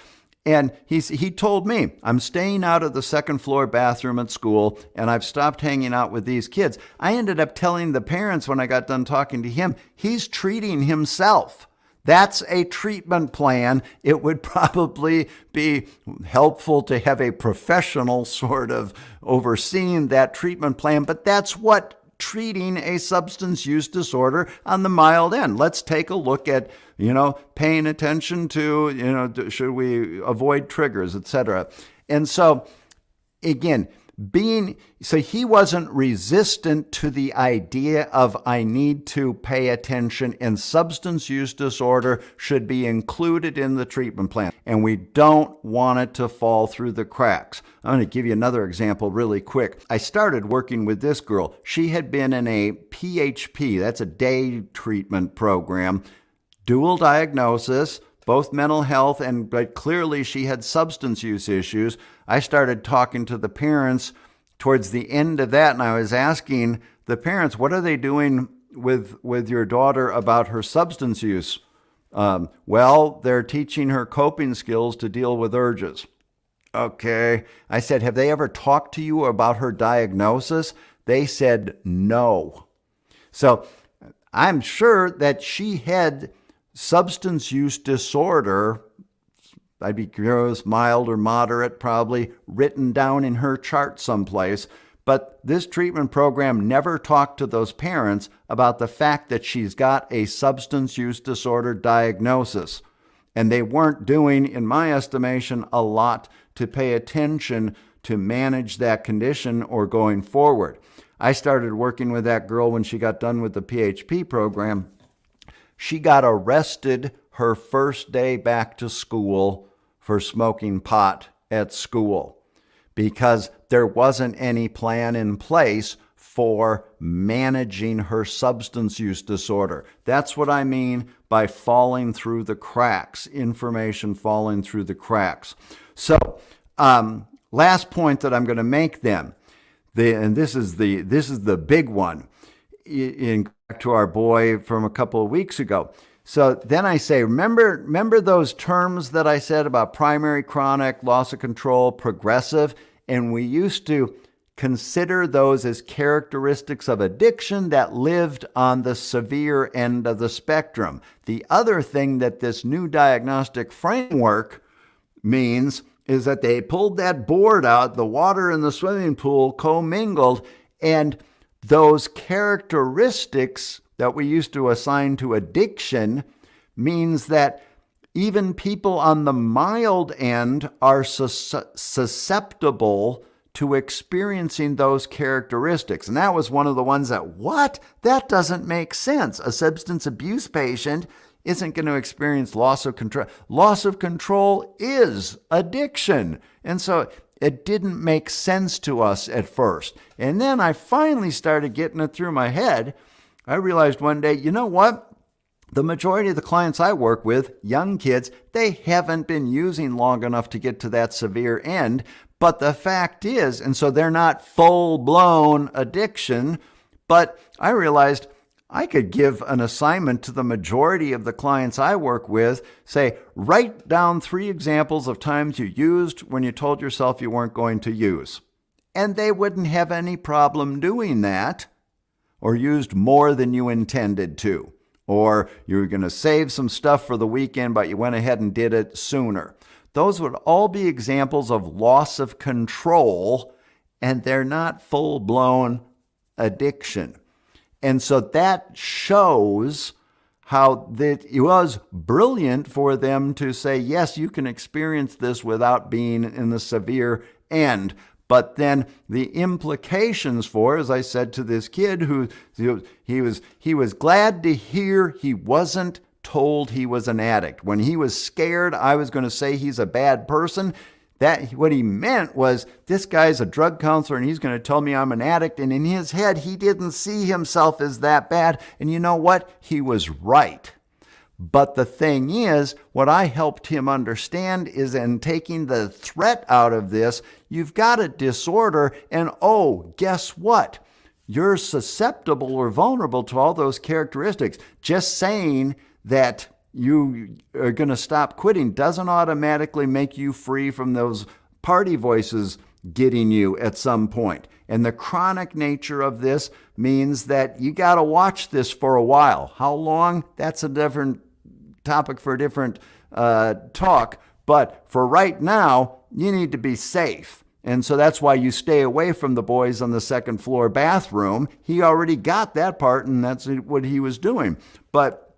And he told me, I'm staying out of the second floor bathroom at school, and I've stopped hanging out with these kids. I ended up telling the parents when I got done talking to him, he's treating himself. That's a treatment plan. It would probably be helpful to have a professional sort of overseeing that treatment plan, but that's what treating a substance use disorder on the mild end. Let's take a look at, paying attention to, should we avoid triggers, etc. And so, again, so he wasn't resistant to the idea of I need to pay attention, and substance use disorder should be included in the treatment plan. And we don't want it to fall through the cracks. I'm going to give you another example really quick. I started working with this girl. She had been in a PHP, that's a day treatment program, dual diagnosis, both mental health, but clearly she had substance use issues. I started talking to the parents towards the end of that, and I was asking the parents, what are they doing with your daughter about her substance use? Well, they're teaching her coping skills to deal with urges. Okay. I said, have they ever talked to you about her diagnosis? They said no. So I'm sure that she had substance use disorder, I'd be curious, mild or moderate, probably written down in her chart someplace. But this treatment program never talked to those parents about the fact that she's got a substance use disorder diagnosis. And they weren't doing, in my estimation, a lot to pay attention to manage that condition or going forward. I started working with that girl when she got done with the PHP program. She got arrested her first day back to school for smoking pot at school because there wasn't any plan in place for managing her substance use disorder. That's what I mean by falling through the cracks, information falling through the cracks. So, last point that I'm going to make then, and this is the big one, in back to our boy from a couple of weeks ago. So then I say, remember those terms that I said about primary, chronic, loss of control, progressive? And we used to consider those as characteristics of addiction that lived on the severe end of the spectrum. The other thing that this new diagnostic framework means is that they pulled that board out, the water in the swimming pool commingled, and those characteristics that we used to assign to addiction means that even people on the mild end are susceptible to experiencing those characteristics. And that was one of the ones that, what? That doesn't make sense. A substance abuse patient isn't going to experience loss of control. Loss of control is addiction. And so it didn't make sense to us at first. And then I finally started getting it through my head. I realized one day, you know what? The majority of the clients I work with, young kids, they haven't been using long enough to get to that severe end. But the fact is, and so they're not full-blown addiction, but I realized I could give an assignment to the majority of the clients I work with, say, write down 3 examples of times you used when you told yourself you weren't going to use. And they wouldn't have any problem doing that, or used more than you intended to. Or you were going to save some stuff for the weekend, but you went ahead and did it sooner. Those would all be examples of loss of control, and they're not full-blown addiction. And so that shows how that it was brilliant for them to say, yes, you can experience this without being in the severe end. But then the implications for, as I said to this kid who he was glad to hear he wasn't told he was an addict. When he was scared I was going to say he's a bad person, that what he meant was, this guy's a drug counselor and he's going to tell me I'm an addict. And in his head, he didn't see himself as that bad. And you know what? He was right. But the thing is, what I helped him understand is, in taking the threat out of this, you've got a disorder, and oh, guess what? You're susceptible or vulnerable to all those characteristics. Just saying that you are going to stop quitting doesn't automatically make you free from those party voices getting you at some point. And the chronic nature of this means that you got to watch this for a while. How long? That's a different topic for a different talk. But for right now, you need to be safe. And so that's why you stay away from the boys on the second floor bathroom. He already got that part, and that's what he was doing. But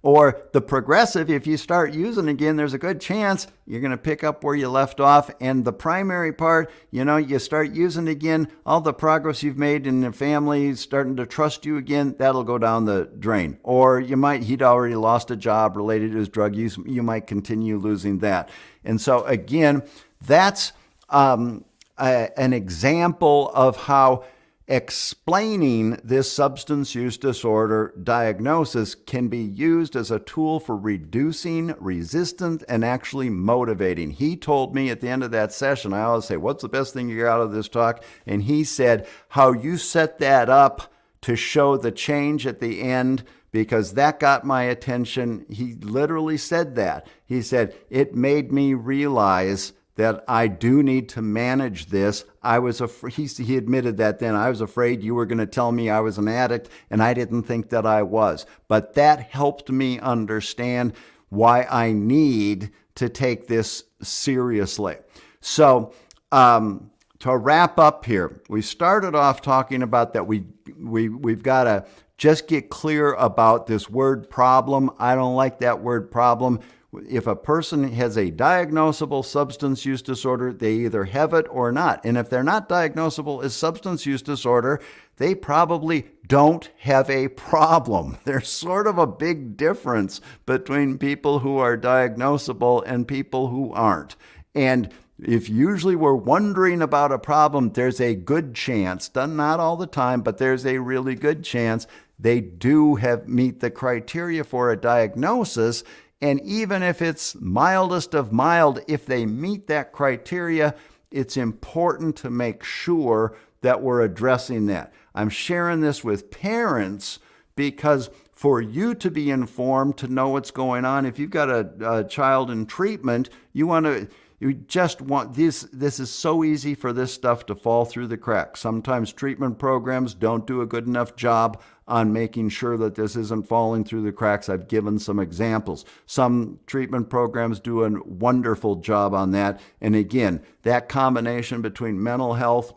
or the progressive, if you start using again, there's a good chance you're going to pick up where you left off. And the primary part, you start using again, all the progress you've made in the family starting to trust you again, that'll go down the drain. Or he'd already lost a job related to his drug use. You might continue losing that. And so again, that's an example of how explaining this substance use disorder diagnosis can be used as a tool for reducing resistance and actually motivating. He told me at the end of that session, I always say, what's the best thing you got out of this talk? And he said, how you set that up to show the change at the end, because that got my attention. He literally said that. He said, it made me realize that I do need to manage this. I was afraid, he admitted that then, I was afraid you were going to tell me I was an addict, and I didn't think that I was. But that helped me understand why I need to take this seriously. So to wrap up here, we started off talking about that we've got to just get clear about this word problem. I don't like that word problem. If a person has a diagnosable substance use disorder, they either have it or not. And if they're not diagnosable as substance use disorder, they probably don't have a problem. There's sort of a big difference between people who are diagnosable and people who aren't. And if usually we're wondering about a problem, there's a good chance, not all the time, but there's a really good chance they do meet the criteria for a diagnosis. And even if it's mildest of mild, if they meet that criteria, it's important to make sure that we're addressing that. I'm sharing this with parents because for you to be informed, to know what's going on, if you've got a child in treatment, you just want this is so easy for this stuff to fall through the cracks. Sometimes treatment programs don't do a good enough job on making sure that this isn't falling through the cracks. I've given some examples. Some treatment programs do a wonderful job on that. And again, that combination between mental health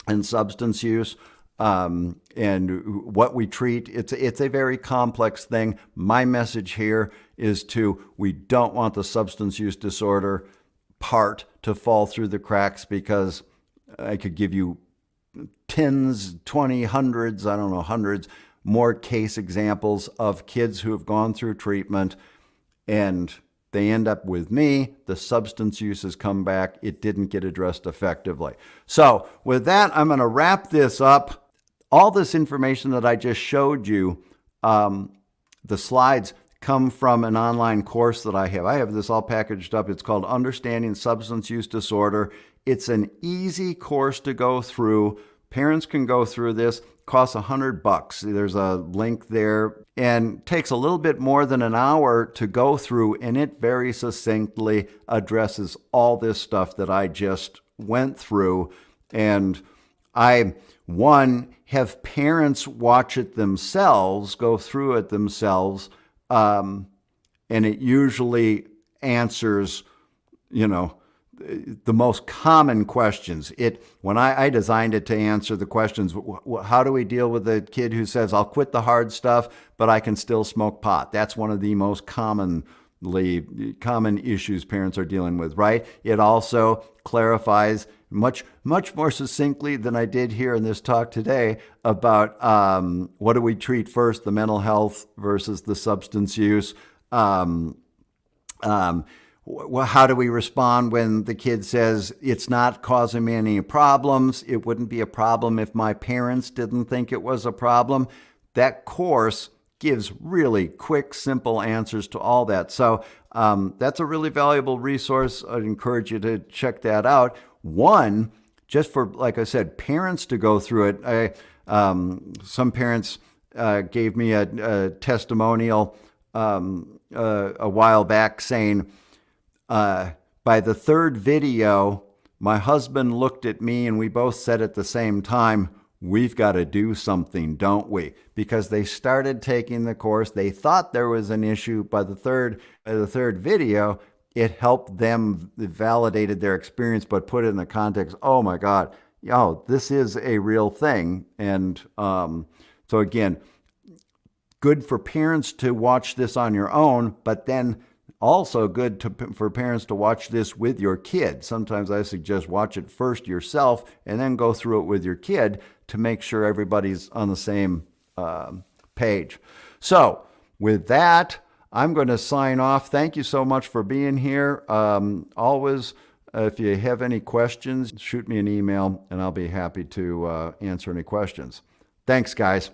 and substance use and what we treat, it's a very complex thing. My message here is we don't want the substance use disorder part to fall through the cracks, because I could give you tens, 20, hundreds, hundreds more case examples of kids who have gone through treatment and they end up with me. The substance use has come back. It didn't get addressed effectively. So with that, I'm going to wrap this up. All this information that I just showed you, the slides come from an online course that I have. I have this all packaged up. It's called Understanding Substance Use Disorder. It's an easy course to go through. Parents can go through this. Costs $100. There's a link there, and takes a little bit more than an hour to go through, and it very succinctly addresses all this stuff that I just went through. And I, have parents watch it themselves, go through it themselves, and it usually answers, the most common questions. When I designed it to answer the questions, how do we deal with the kid who says, I'll quit the hard stuff, but I can still smoke pot? That's one of the most common issues parents are dealing with, right? It also clarifies much more succinctly than I did here in this talk today about what do we treat first, the mental health versus the substance use. How do we respond when the kid says, it's not causing me any problems? It wouldn't be a problem if my parents didn't think it was a problem. That course gives really quick, simple answers to all that. So that's a really valuable resource. I'd encourage you to check that out. One, just for, like I said, parents to go through it. Some parents gave me a testimonial a while back saying, by the third video, my husband looked at me and we both said at the same time, we've got to do something, don't we? Because they started taking the course. They thought there was an issue. By the third video, it helped them, it validated their experience, but put it in the context, oh my God, this is a real thing. And so again, good for parents to watch this on your own, but then also good for parents to watch this with your kid. Sometimes I suggest watch it first yourself and then go through it with your kid to make sure everybody's on the same page. So with that, I'm going to sign off. Thank you so much for being here. Always, if you have any questions, shoot me an email and I'll be happy to answer any questions. Thanks, guys.